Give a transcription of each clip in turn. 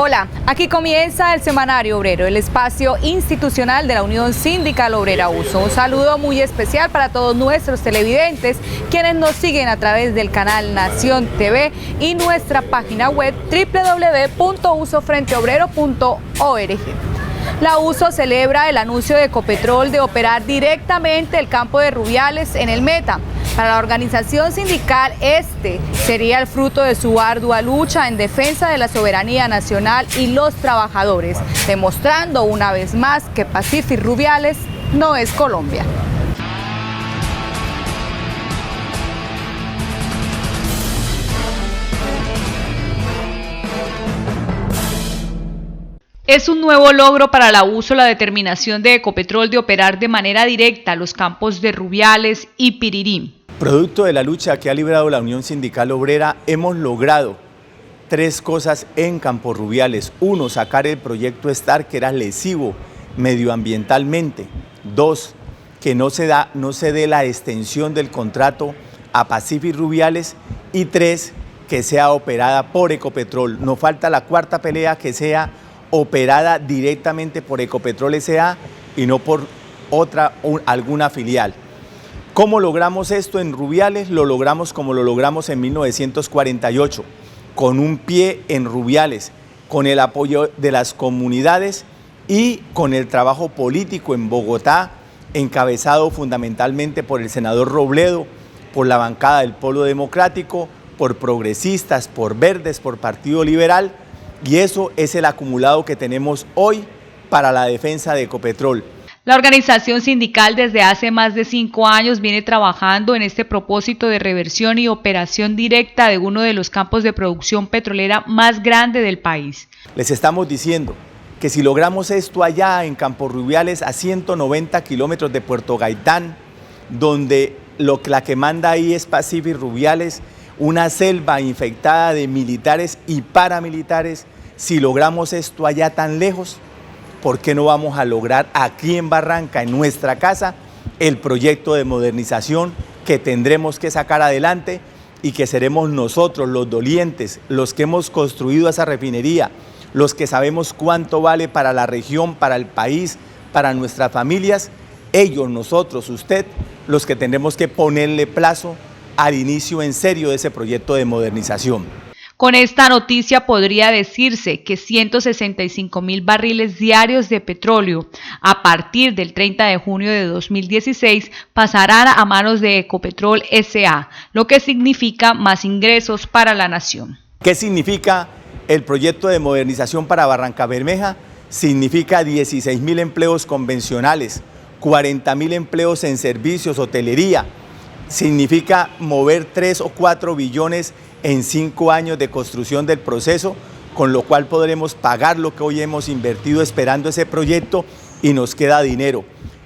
Hola, aquí comienza el Semanario Obrero, el espacio institucional de la Unión Sindical Obrera USO. Un saludo muy especial para todos nuestros televidentes, quienes nos siguen a través del canal Nación TV y nuestra página web www.usofrenteobrero.org. La USO celebra el anuncio de Ecopetrol de operar directamente el campo de Rubiales en el Meta. Para la organización sindical, este sería el fruto de su ardua lucha en defensa de la soberanía nacional y los trabajadores, demostrando una vez más que Pacífic Rubiales no es Colombia. Es un nuevo logro para la USO la determinación de Ecopetrol de operar de manera directa los campos de Rubiales y Pirirí. Producto de la lucha que ha librado la Unión Sindical Obrera, hemos logrado tres cosas en Campo Rubiales. Uno, sacar el proyecto STAR, que era lesivo medioambientalmente. Dos, que no se dé la extensión del contrato a Pacífic Rubiales. Y tres, que sea operada por Ecopetrol. Nos falta la cuarta pelea, que sea operada directamente por Ecopetrol S.A. y no por alguna filial. ¿Cómo logramos esto en Rubiales? Lo logramos como lo logramos en 1948, con un pie en Rubiales, con el apoyo de las comunidades y con el trabajo político en Bogotá, encabezado fundamentalmente por el senador Robledo, por la bancada del Polo Democrático, por progresistas, por verdes, por Partido Liberal, y eso es el acumulado que tenemos hoy para la defensa de Ecopetrol. La organización sindical desde hace más de 5 años viene trabajando en este propósito de reversión y operación directa de uno de los campos de producción petrolera más grande del país. Les estamos diciendo que si logramos esto allá en Campo Rubiales, a 190 kilómetros de Puerto Gaitán, donde la que manda ahí es Pacífic Rubiales, una selva infectada de militares y paramilitares, si logramos esto allá tan lejos, ¿por qué no vamos a lograr aquí en Barranca, en nuestra casa, el proyecto de modernización que tendremos que sacar adelante y que seremos nosotros los dolientes, los que hemos construido esa refinería, los que sabemos cuánto vale para la región, para el país, para nuestras familias, ellos, nosotros, usted, los que tendremos que ponerle plazo al inicio en serio de ese proyecto de modernización. Con esta noticia podría decirse que 165.000 barriles diarios de petróleo a partir del 30 de junio de 2016 pasarán a manos de Ecopetrol S.A., lo que significa más ingresos para la nación. ¿Qué significa el proyecto de modernización para Barrancabermeja? Significa 16.000 empleos convencionales, 40.000 empleos en servicios, hotelería. Significa mover 3 o 4 billones en 5 años de construcción del proceso, con lo cual podremos pagar lo que hoy hemos invertido esperando ese proyecto y nos queda dinero.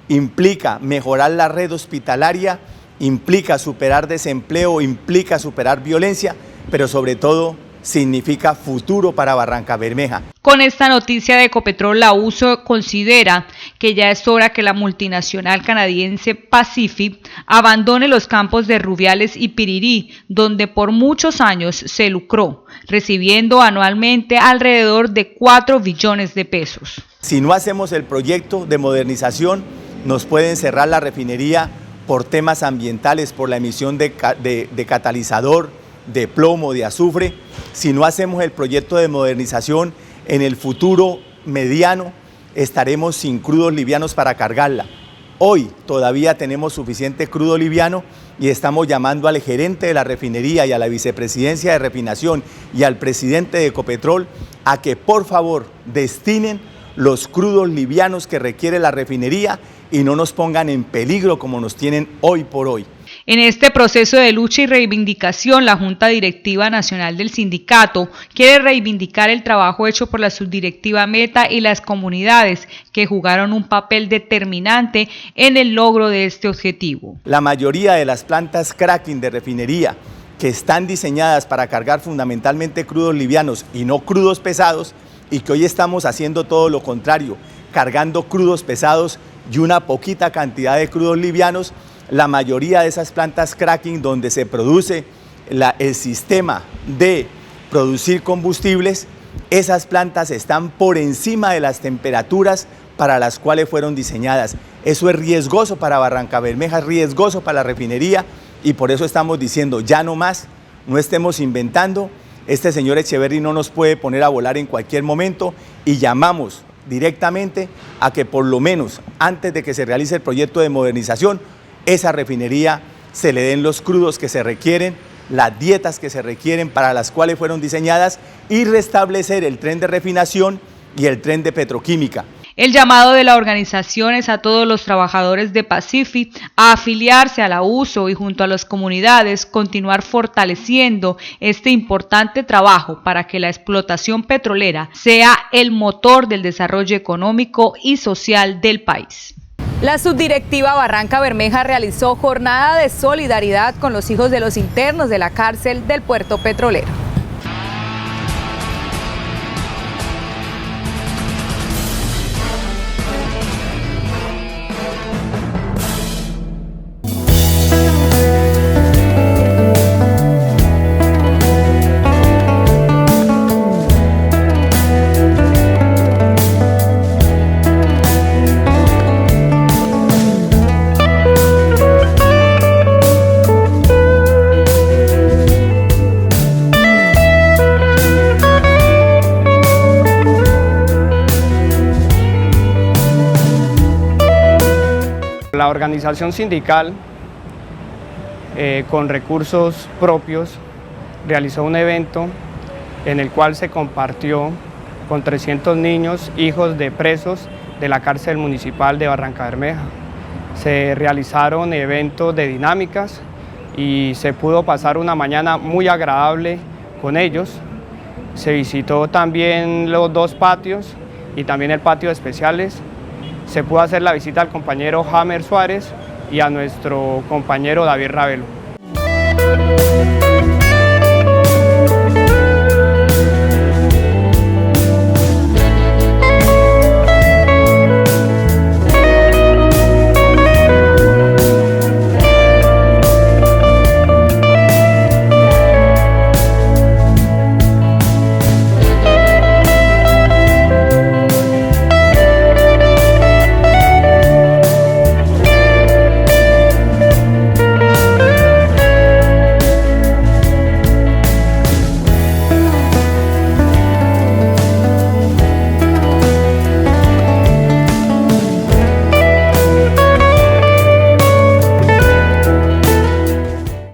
Implica mejorar la red hospitalaria, implica superar desempleo, implica superar violencia, pero sobre todo significa futuro para Barrancabermeja. Con esta noticia de Ecopetrol, la USO considera que ya es hora que la multinacional canadiense Pacific abandone los campos de Rubiales y Pirirí, donde por muchos años se lucró, recibiendo anualmente alrededor de 4 billones de pesos. Si no hacemos el proyecto de modernización, nos pueden cerrar la refinería por temas ambientales, por la emisión de catalizador, de plomo, de azufre. Si no hacemos el proyecto de modernización, en el futuro mediano estaremos sin crudos livianos para cargarla. Hoy todavía tenemos suficiente crudo liviano y estamos llamando al gerente de la refinería y a la vicepresidencia de refinación y al presidente de Ecopetrol a que por favor destinen los crudos livianos que requiere la refinería y no nos pongan en peligro como nos tienen hoy por hoy. En este proceso de lucha y reivindicación, la Junta Directiva Nacional del Sindicato quiere reivindicar el trabajo hecho por la subdirectiva Meta y las comunidades que jugaron un papel determinante en el logro de este objetivo. La mayoría de las plantas cracking de refinería que están diseñadas para cargar fundamentalmente crudos livianos y no crudos pesados, y que hoy estamos haciendo todo lo contrario, cargando crudos pesados y una poquita cantidad de crudos livianos, la mayoría de esas plantas cracking donde se produce el sistema de producir combustibles Esas plantas están por encima de las temperaturas para las cuales fueron diseñadas. Eso es riesgoso para Barrancabermeja, es riesgoso para la refinería y por eso estamos diciendo ya no más, no estemos inventando. Este señor Echeverri no nos puede poner a volar en cualquier momento y llamamos directamente a que por lo menos antes de que se realice el proyecto de modernización, esa refinería se le den los crudos que se requieren, las dietas que se requieren para las cuales fueron diseñadas y restablecer el tren de refinación y el tren de petroquímica. El llamado de la organización es a todos los trabajadores de Pacifi a afiliarse a la USO y junto a las comunidades continuar fortaleciendo este importante trabajo para que la explotación petrolera sea el motor del desarrollo económico y social del país. La subdirectiva Barrancabermeja realizó jornada de solidaridad con los hijos de los internos de la cárcel del puerto petrolero. La organización sindical, con recursos propios, realizó un evento en el cual se compartió con 300 niños, hijos de presos de la cárcel municipal de Barrancabermeja. Se realizaron eventos de dinámicas y se pudo pasar una mañana muy agradable con ellos. Se visitó también los dos patios y también el patio de especiales. Se pudo hacer la visita al compañero Jamer Suárez y a nuestro compañero David Ravelo.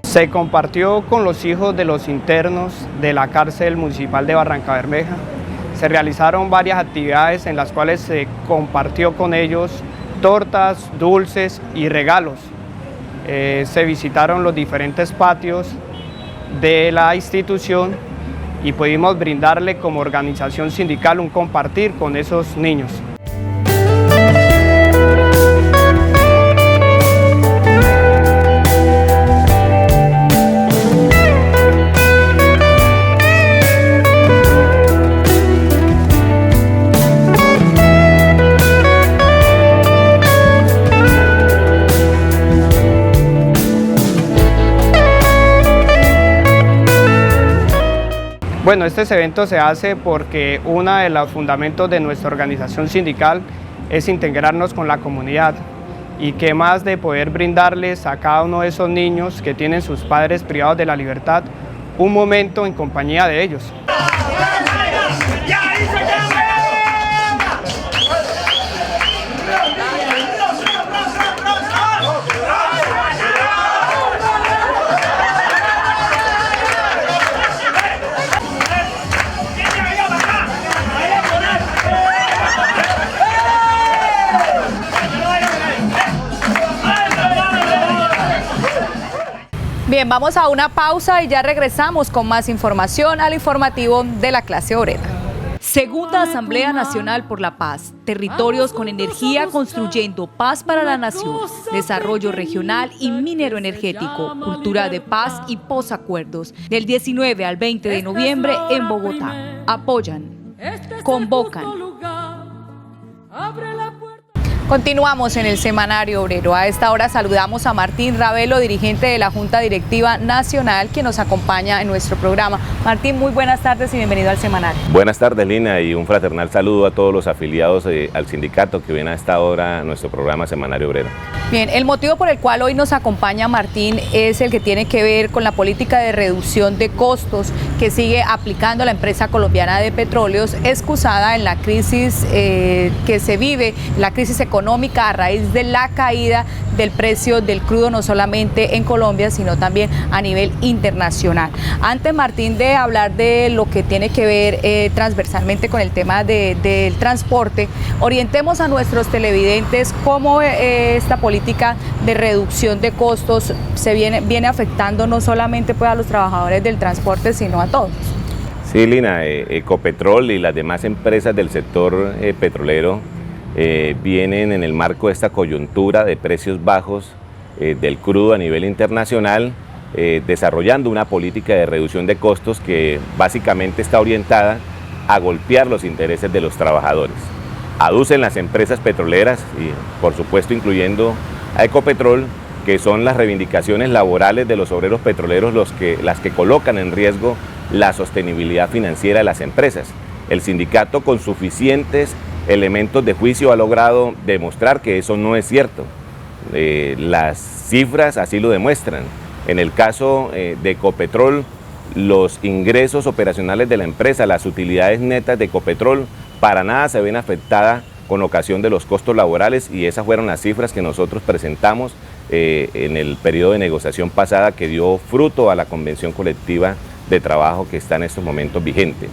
Se compartió con los hijos de los internos de la cárcel municipal de Barrancabermeja. Se realizaron varias actividades en las cuales se compartió con ellos tortas, dulces y regalos. Se visitaron los diferentes patios de la institución y pudimos brindarle como organización sindical un compartir con esos niños. Bueno, este evento se hace porque uno de los fundamentos de nuestra organización sindical es integrarnos con la comunidad y qué más de poder brindarles a cada uno de esos niños que tienen sus padres privados de la libertad un momento en compañía de ellos. Bien, vamos a una pausa y ya regresamos con más información al informativo de la clase obrera. Segunda Asamblea Nacional por la Paz, territorios con energía construyendo paz para la nación, desarrollo regional y minero energético, cultura de paz y posacuerdos, del 19 al 20 de noviembre en Bogotá. Apoyan, convocan. Continuamos en el Semanario Obrero. A esta hora saludamos a Martín Ravelo, dirigente de la Junta Directiva Nacional, quien nos acompaña en nuestro programa. Martín, muy buenas tardes y bienvenido al Semanario. Buenas tardes, Lina, y un fraternal saludo a todos los afiliados al sindicato que ven a esta hora nuestro programa Semanario Obrero. Bien, el motivo por el cual hoy nos acompaña Martín es el que tiene que ver con la política de reducción de costos que sigue aplicando la empresa colombiana de petróleos, excusada en la crisis que se vive, la crisis económica a raíz de la caída del precio del crudo, no solamente en Colombia, sino también a nivel internacional. Antes, Martín, de hablar de lo que tiene que ver transversalmente con el tema del transporte, orientemos a nuestros televidentes cómo esta política de reducción de costos se viene afectando no solamente pues, a los trabajadores del transporte, sino a todos. Sí, Lina, Ecopetrol y las demás empresas del sector petrolero vienen en el marco de esta coyuntura de precios bajos del crudo a nivel internacional, desarrollando una política de reducción de costos que básicamente está orientada a golpear los intereses de los trabajadores. Aducen las empresas petroleras y por supuesto incluyendo a Ecopetrol, que son las reivindicaciones laborales de los obreros petroleros las que colocan en riesgo la sostenibilidad financiera de las empresas. El sindicato, con suficientes elementos de juicio, ha logrado demostrar que eso no es cierto. Las cifras así lo demuestran. En el caso de Ecopetrol, los ingresos operacionales de la empresa, las utilidades netas de Ecopetrol, para nada se ven afectadas con ocasión de los costos laborales, y esas fueron las cifras que nosotros presentamos en el periodo de negociación pasada, que dio fruto a la convención colectiva de trabajo que está en estos momentos vigente.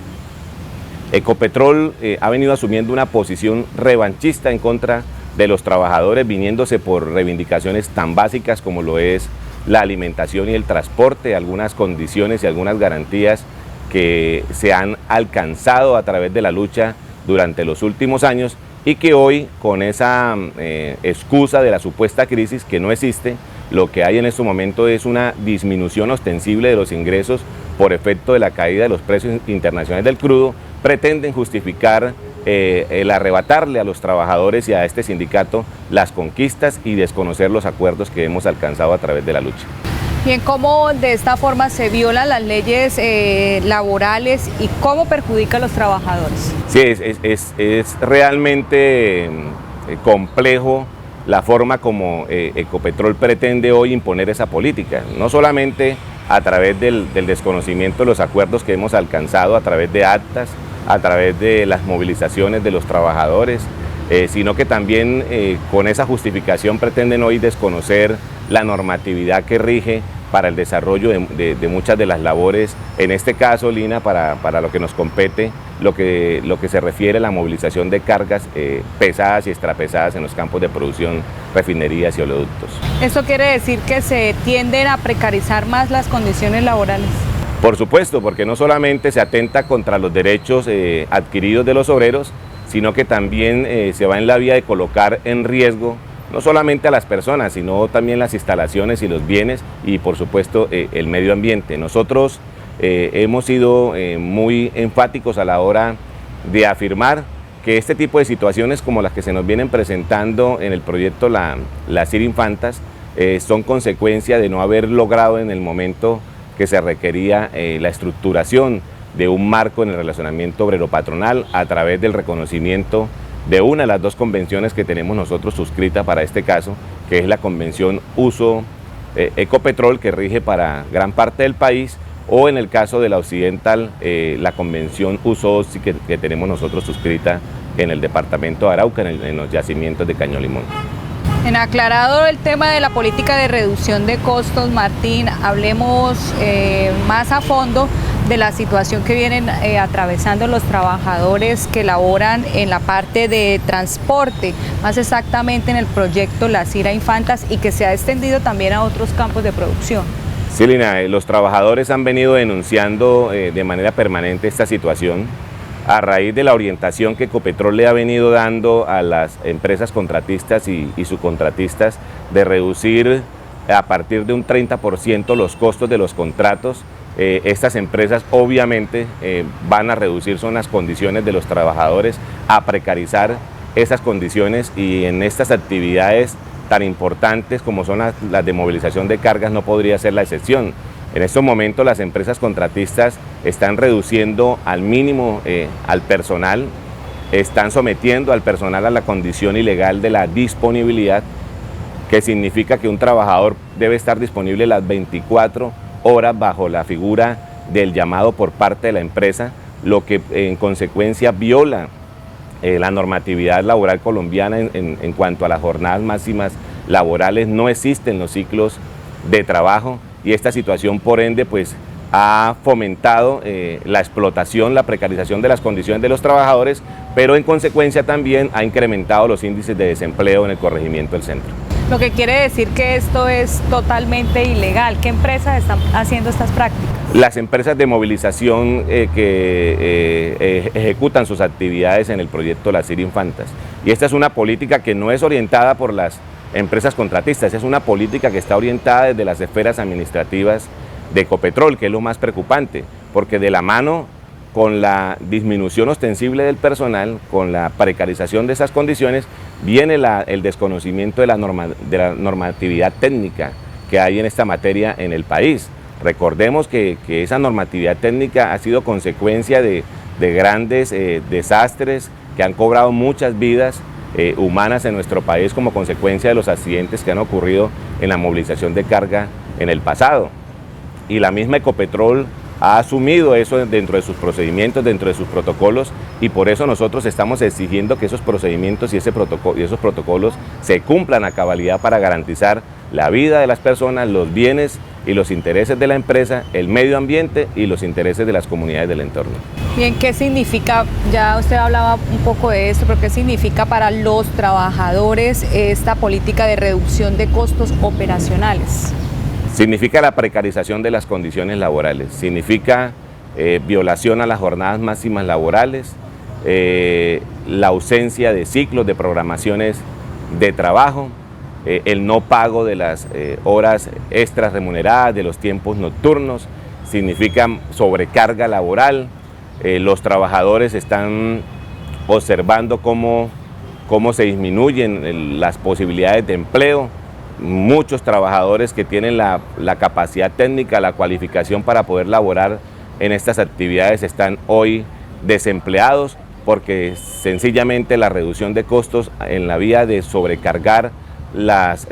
Ecopetrol ha venido asumiendo una posición revanchista en contra de los trabajadores, viniéndose por reivindicaciones tan básicas como lo es la alimentación y el transporte, algunas condiciones y algunas garantías que se han alcanzado a través de la lucha durante los últimos años, y que hoy, con esa excusa de la supuesta crisis que no existe, lo que hay en este momento es una disminución ostensible de los ingresos por efecto de la caída de los precios internacionales del crudo, pretenden justificar el arrebatarle a los trabajadores y a este sindicato las conquistas y desconocer los acuerdos que hemos alcanzado a través de la lucha. Bien, ¿cómo de esta forma se violan las leyes laborales y cómo perjudica a los trabajadores? Sí, es realmente complejo la forma como Ecopetrol pretende hoy imponer esa política, no solamente a través del desconocimiento de los acuerdos que hemos alcanzado, a través de actas, a través de las movilizaciones de los trabajadores, sino que también con esa justificación pretenden hoy desconocer la normatividad que rige para el desarrollo de muchas de las labores, en este caso, Lina, para lo que nos compete, lo que se refiere a la movilización de cargas pesadas y extrapesadas en los campos de producción, refinerías y oleoductos. ¿Eso quiere decir que se tienden a precarizar más las condiciones laborales? Por supuesto, porque no solamente se atenta contra los derechos adquiridos de los obreros, sino que también se va en la vía de colocar en riesgo no solamente a las personas, sino también las instalaciones y los bienes y por supuesto el medio ambiente. Nosotros hemos sido muy enfáticos a la hora de afirmar que este tipo de situaciones como las que se nos vienen presentando en el proyecto Las CIR Infantas son consecuencia de no haber logrado en el momento que se requería la estructuración de un marco en el relacionamiento obrero-patronal a través del reconocimiento de una de las dos convenciones que tenemos nosotros suscrita para este caso, que es la Convención Uso Ecopetrol, que rige para gran parte del país, o en el caso de la Occidental, la Convención Uso OSI que tenemos nosotros suscrita en el departamento de Arauca, en los yacimientos de Caño Limón. En aclarado el tema de la política de reducción de costos, Martín, hablemos más a fondo de la situación que vienen atravesando los trabajadores que laboran en la parte de transporte, más exactamente en el proyecto Las CIR Infantas, y que se ha extendido también a otros campos de producción. Sí, Lina, los trabajadores han venido denunciando de manera permanente esta situación a raíz de la orientación que Ecopetrol le ha venido dando a las empresas contratistas y subcontratistas de reducir a partir de un 30% los costos de los contratos. Estas empresas obviamente van a reducir son las condiciones de los trabajadores, a precarizar esas condiciones, y en estas actividades tan importantes como son las de movilización de cargas no podría ser la excepción. En estos momentos las empresas contratistas están reduciendo al mínimo al personal, están sometiendo al personal a la condición ilegal de la disponibilidad, que significa que un trabajador debe estar disponible las 24 horas bajo la figura del llamado por parte de la empresa, lo que en consecuencia viola la normatividad laboral colombiana en cuanto a las jornadas máximas laborales. No existen los ciclos de trabajo, y esta situación por ende pues ha fomentado la explotación, la precarización de las condiciones de los trabajadores, pero en consecuencia también ha incrementado los índices de desempleo en el corregimiento del centro. Lo que quiere decir que esto es totalmente ilegal. ¿Qué empresas están haciendo estas prácticas? Las empresas de movilización que ejecutan sus actividades en el proyecto Las CIR Infantas. Y esta es una política que no es orientada por las empresas contratistas, es una política que está orientada desde las esferas administrativas de Ecopetrol, que es lo más preocupante, porque de la mano con la disminución ostensible del personal, con la precarización de esas condiciones, viene el desconocimiento de la normatividad técnica que hay en esta materia en el país. Recordemos que esa normatividad técnica ha sido consecuencia de grandes desastres que han cobrado muchas vidas humanas en nuestro país como consecuencia de los accidentes que han ocurrido en la movilización de carga en el pasado. Y la misma Ecopetrol ha asumido eso dentro de sus procedimientos, dentro de sus protocolos, y por eso nosotros estamos exigiendo que esos procedimientos y esos protocolos se cumplan a cabalidad para garantizar la vida de las personas, los bienes y los intereses de la empresa, el medio ambiente y los intereses de las comunidades del entorno. Bien, ¿qué significa? Ya usted hablaba un poco de esto, pero ¿qué significa para los trabajadores esta política de reducción de costos operacionales? Significa la precarización de las condiciones laborales, significa violación a las jornadas máximas laborales, la ausencia de ciclos de programaciones de trabajo, el no pago de las horas extras remuneradas, de los tiempos nocturnos, significa sobrecarga laboral. Los trabajadores están observando cómo se disminuyen las posibilidades de empleo. Muchos trabajadores que tienen la capacidad técnica, la cualificación para poder laborar en estas actividades están hoy desempleados, porque sencillamente la reducción de costos en la vía de sobrecargar las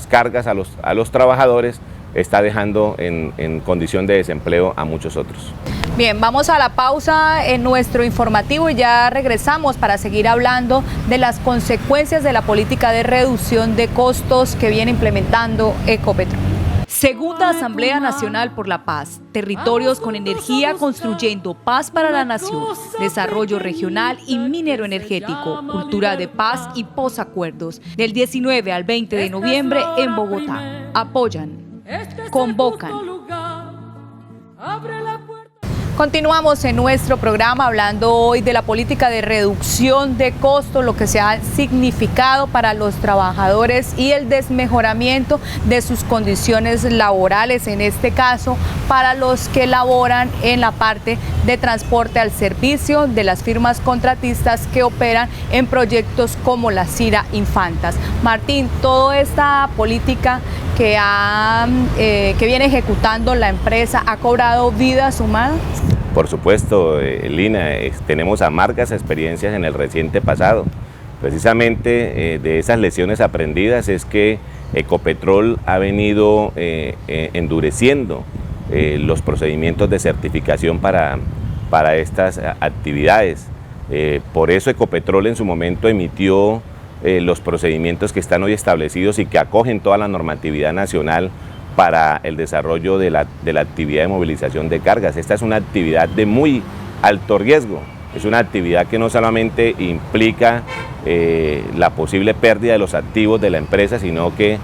cargas a los trabajadores está dejando en condición de desempleo a muchos otros. Bien, vamos a la pausa en nuestro informativo y ya regresamos para seguir hablando de las consecuencias de la política de reducción de costos que viene implementando Ecopetrol. Segunda Asamblea Nacional por la Paz, territorios con energía construyendo paz para la nación, desarrollo regional y minero energético, cultura de paz y posacuerdos, del 19 al 20 de noviembre en Bogotá. Apoyan, convocan. Continuamos en nuestro programa hablando hoy de la política de reducción de costos, lo que se ha significado para los trabajadores y el desmejoramiento de sus condiciones laborales, en este caso para los que laboran en la parte de transporte al servicio de las firmas contratistas que operan en proyectos como la CIR Infantas. Martín, toda esta política que viene ejecutando la empresa ha cobrado vidas humanas. Por supuesto, Lina, tenemos amargas experiencias en el reciente pasado. Precisamente de esas lecciones aprendidas es que Ecopetrol ha venido endureciendo los procedimientos de certificación para estas actividades. Por eso Ecopetrol en su momento emitió los procedimientos que están hoy establecidos y que acogen toda la normatividad nacional para el desarrollo de la actividad de movilización de cargas. Esta es una actividad de muy alto riesgo, es una actividad que no solamente implica la posible pérdida de los activos de la empresa, sino que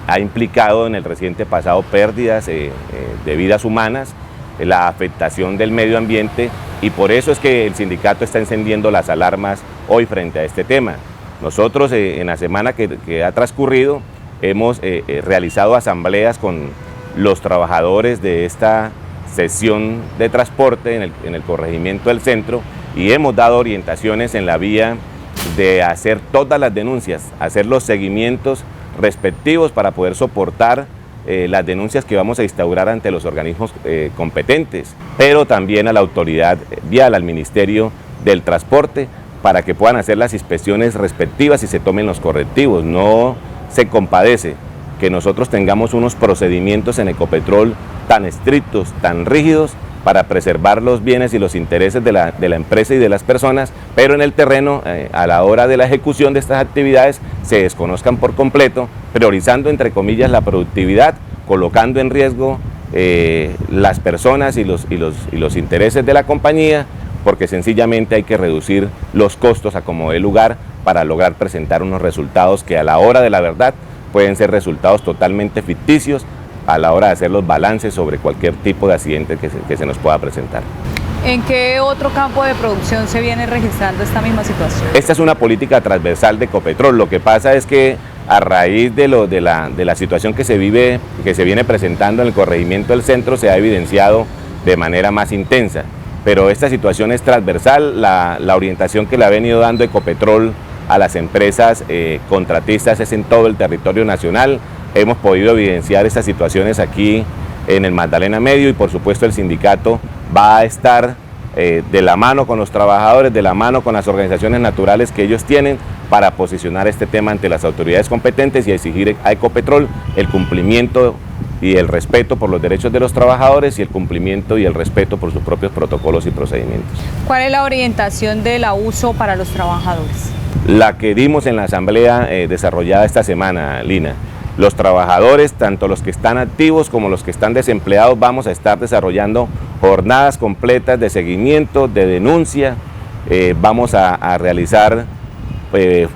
ha implicado en el reciente pasado pérdidas de vidas humanas, la afectación del medio ambiente, y por eso es que el sindicato está encendiendo las alarmas hoy frente a este tema. Nosotros en la semana que ha transcurrido hemos realizado asambleas con los trabajadores de esta sección de transporte en el corregimiento del centro y hemos dado orientaciones en la vía de hacer todas las denuncias, hacer los seguimientos respectivos para poder soportar las denuncias que vamos a instaurar ante los organismos competentes, pero también a la autoridad vial, al Ministerio del Transporte, para que puedan hacer las inspecciones respectivas y se tomen los correctivos. No se compadece que nosotros tengamos unos procedimientos en Ecopetrol tan estrictos, tan rígidos, para preservar los bienes y los intereses de la empresa y de las personas, pero en el terreno, a la hora de la ejecución de estas actividades, se desconozcan por completo, priorizando, entre comillas, la productividad, colocando en riesgo las personas y los intereses de la compañía, porque sencillamente hay que reducir los costos a como dé lugar para lograr presentar unos resultados que a la hora de la verdad pueden ser resultados totalmente ficticios, a la hora de hacer los balances sobre cualquier tipo de accidente que se nos pueda presentar. ¿En qué otro campo de producción se viene registrando esta misma situación? Esta es una política transversal de Ecopetrol. Lo que pasa es que a raíz de la situación que se viene presentando en el corregimiento del centro, se ha evidenciado de manera más intensa. Pero esta situación es transversal. La orientación que le ha venido dando Ecopetrol a las empresas contratistas es en todo el territorio nacional. Hemos podido evidenciar estas situaciones aquí en el Magdalena Medio y por supuesto el sindicato va a estar de la mano con los trabajadores, de la mano con las organizaciones naturales que ellos tienen para posicionar este tema ante las autoridades competentes y exigir a Ecopetrol el cumplimiento y el respeto por los derechos de los trabajadores y el cumplimiento y el respeto por sus propios protocolos y procedimientos. ¿Cuál es la orientación del abuso para los trabajadores? La que dimos en la asamblea desarrollada esta semana, Lina. Los trabajadores, tanto los que están activos como los que están desempleados, vamos a estar desarrollando jornadas completas de seguimiento, de denuncia, vamos a realizar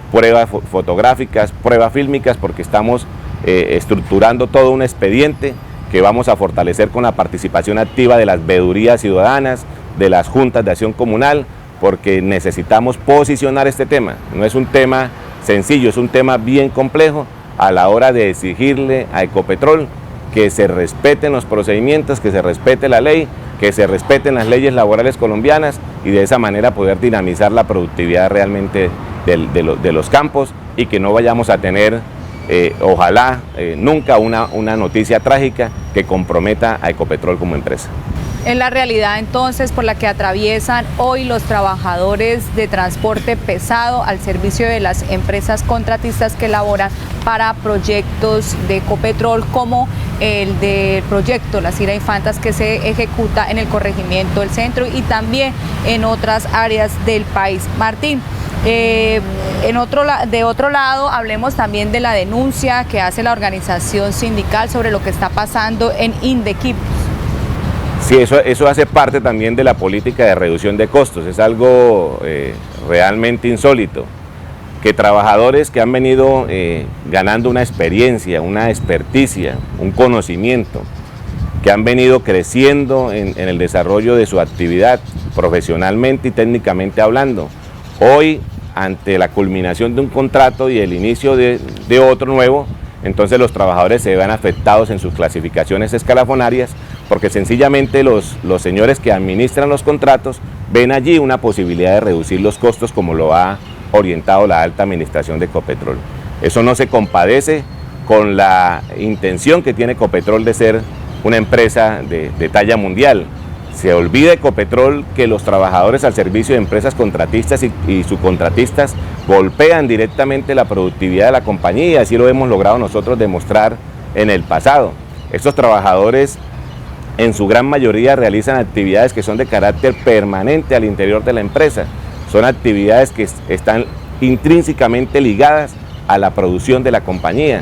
pruebas fotográficas, pruebas fílmicas, porque estamos estructurando todo un expediente que vamos a fortalecer con la participación activa de las veedurías ciudadanas, de las juntas de acción comunal, porque necesitamos posicionar este tema. No es un tema sencillo, es un tema bien complejo, a la hora de exigirle a Ecopetrol que se respeten los procedimientos, que se respete la ley, que se respeten las leyes laborales colombianas y de esa manera poder dinamizar la productividad realmente de los campos y que no vayamos a tener, ojalá, nunca una noticia trágica que comprometa a Ecopetrol como empresa. Es la realidad entonces por la que atraviesan hoy los trabajadores de transporte pesado al servicio de las empresas contratistas que elaboran para proyectos de Ecopetrol, como el del proyecto Las Ira Infantas, que se ejecuta en el corregimiento del centro y también en otras áreas del país. Martín, de otro lado, hablemos también de la denuncia que hace la organización sindical sobre lo que está pasando en Indequip. Sí, eso hace parte también de la política de reducción de costos. Es algo realmente insólito, que trabajadores que han venido ganando una experiencia, una experticia, un conocimiento, que han venido creciendo en el desarrollo de su actividad profesionalmente y técnicamente hablando, hoy ante la culminación de un contrato y el inicio de otro nuevo, entonces los trabajadores se ven afectados en sus clasificaciones escalafonarias, porque sencillamente los señores que administran los contratos ven allí una posibilidad de reducir los costos, como lo ha orientado la alta administración de Ecopetrol. Eso no se compadece con la intención que tiene Ecopetrol de ser una empresa de talla mundial. Se olvida Ecopetrol que los trabajadores al servicio de empresas contratistas y subcontratistas golpean directamente la productividad de la compañía, así lo hemos logrado nosotros demostrar en el pasado. Estos trabajadores en su gran mayoría realizan actividades que son de carácter permanente al interior de la empresa. Son actividades que están intrínsecamente ligadas a la producción de la compañía.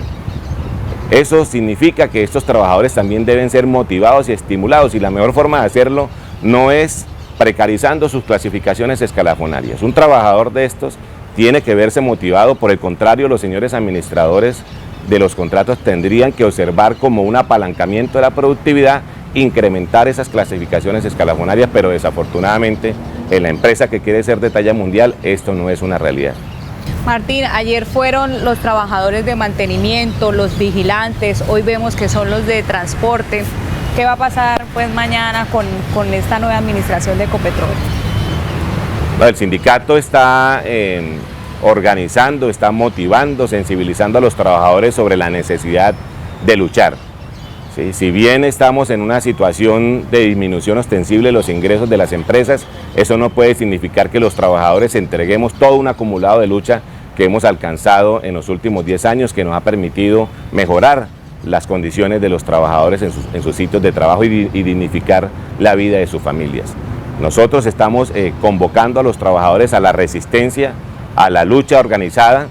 Eso significa que estos trabajadores también deben ser motivados y estimulados, y la mejor forma de hacerlo no es precarizando sus clasificaciones escalafonarias. Un trabajador de estos tiene que verse motivado. Por el contrario, los señores administradores de los contratos tendrían que observar como un apalancamiento de la productividad, incrementar esas clasificaciones escalafonarias, pero desafortunadamente en la empresa que quiere ser de talla mundial esto no es una realidad. Martín, ayer fueron los trabajadores de mantenimiento, los vigilantes, hoy vemos que son los de transporte. ¿Qué va a pasar pues mañana con esta nueva administración de Ecopetrol? El sindicato está organizando, está motivando, sensibilizando a los trabajadores sobre la necesidad de luchar. ¿Sí? Si bien estamos en una situación de disminución ostensible de los ingresos de las empresas, eso no puede significar que los trabajadores entreguemos todo un acumulado de lucha que hemos alcanzado en los últimos 10 años, que nos ha permitido mejorar las condiciones de los trabajadores en sus sitios de trabajo y dignificar la vida de sus familias. Nosotros estamos convocando a los trabajadores a la resistencia, a la lucha organizada.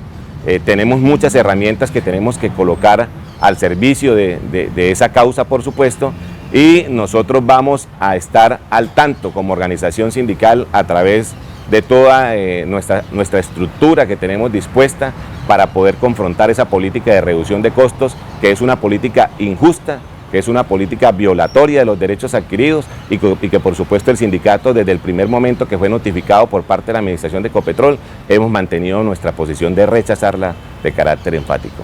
Tenemos muchas herramientas que tenemos que colocar al servicio de esa causa, por supuesto, y nosotros vamos a estar al tanto como organización sindical a través de toda nuestra estructura que tenemos dispuesta para poder confrontar esa política de reducción de costos, que es una política injusta, que es una política violatoria de los derechos adquiridos y que por supuesto el sindicato desde el primer momento que fue notificado por parte de la administración de Ecopetrol hemos mantenido nuestra posición de rechazarla de carácter enfático.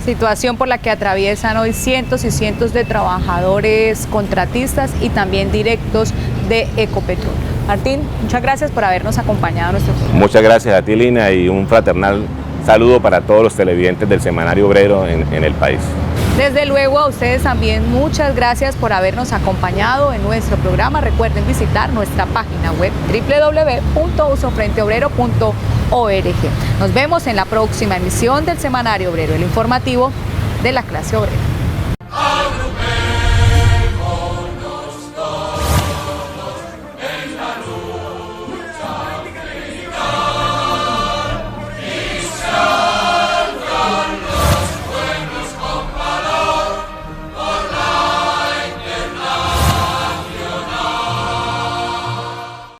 Situación por la que atraviesan hoy cientos y cientos de trabajadores contratistas y también directos de Ecopetrol. Martín, muchas gracias por habernos acompañado a nuestro programa. Muchas gracias a ti, Lina, y un fraternal saludo para todos los televidentes del Semanario Obrero en el país. Desde luego a ustedes también muchas gracias por habernos acompañado en nuestro programa. Recuerden visitar nuestra página web www.usofrenteobrero.org. Nos vemos en la próxima emisión del Semanario Obrero, el informativo de la clase obrera.